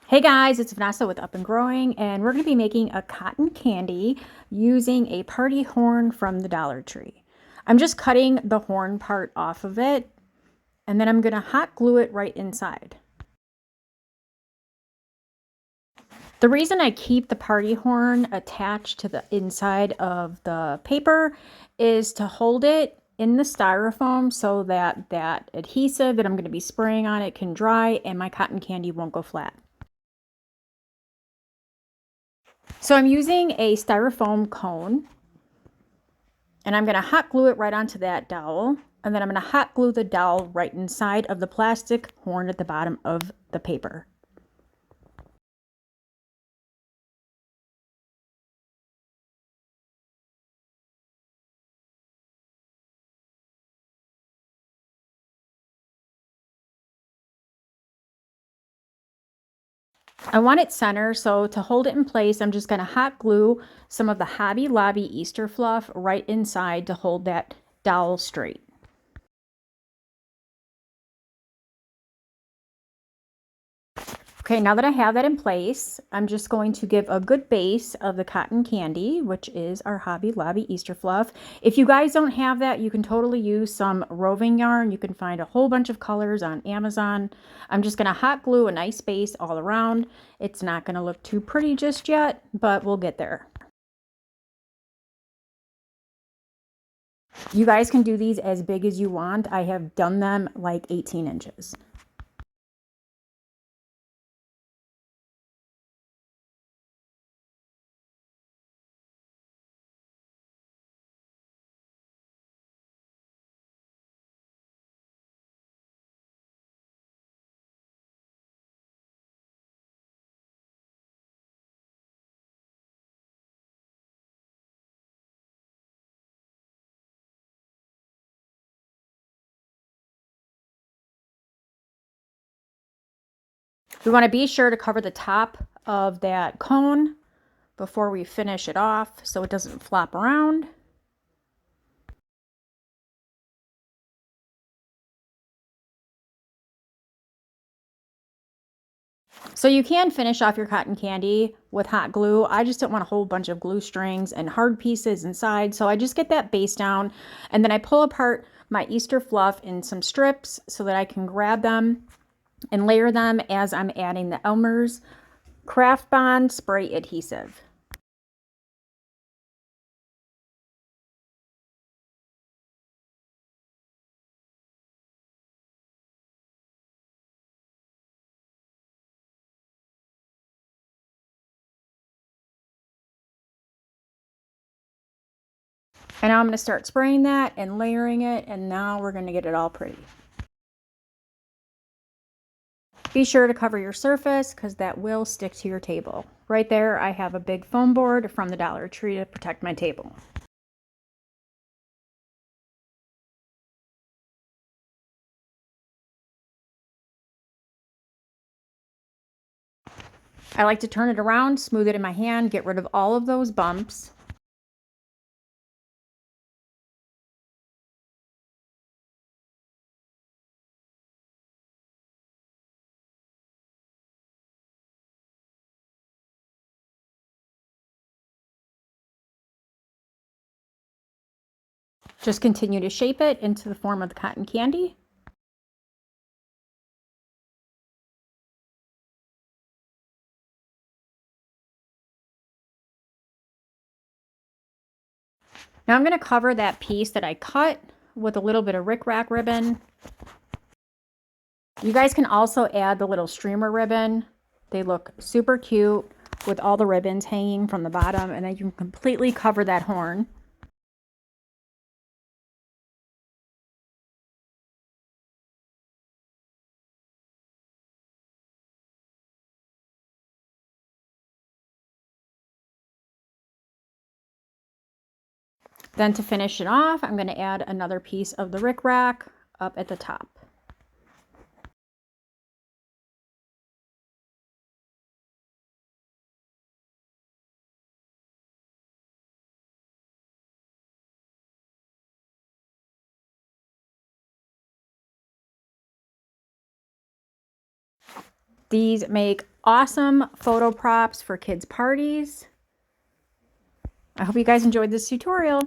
Hey guys, it's Vanessa with Up and Growing, and we're going to be making a cotton candy using a party horn from the Dollar Tree. I'm just cutting the horn part off of it, and then I'm going to hot glue it right inside. The reason I keep the party horn attached to the inside of the paper is to hold it in the styrofoam so that that adhesive that I'm going to be spraying on it can dry and my cotton candy won't go flat. So I'm using a styrofoam cone, and I'm going to hot glue it right onto that dowel, and then I'm going to hot glue the dowel right inside of the plastic horn at the bottom of the paper. I want it center, so to hold it in place, I'm just going to hot glue some of the Hobby Lobby Easter fluff right inside to hold that dowel straight. Okay, now that I have that in place, I'm just going to give a good base of the cotton candy, which is our Hobby Lobby Easter fluff. If you guys don't have that, you can totally use some roving yarn. You can find a whole bunch of colors on Amazon. I'm just going to hot glue a nice base all around. It's not going to look too pretty just yet, but we'll get there. You guys can do these as big as you want. I have done them like 18 inches. We want to be sure to cover the top of that cone before we finish it off so it doesn't flop around. So you can finish off your cotton candy with hot glue. I just don't want a whole bunch of glue strings and hard pieces inside. So I just get that base down, and then I pull apart my Easter fluff in some strips so that I can grab them and layer them as I'm adding the Elmer's Craft Bond spray adhesive. And now I'm going to start spraying that and layering it, and now we're going to get it all pretty. Be sure to cover your surface because that will stick to your table. Right there, I have a big foam board from the Dollar Tree to protect my table. I like to turn it around, smooth it in my hand, get rid of all of those bumps. Just continue to shape it into the form of the cotton candy. Now I'm going to cover that piece that I cut with a little bit of rickrack ribbon. You guys can also add the little streamer ribbon. They look super cute with all the ribbons hanging from the bottom, and then you can completely cover that horn. Then to finish it off, I'm going to add another piece of the rickrack up at the top. These make awesome photo props for kids' parties. I hope you guys enjoyed this tutorial.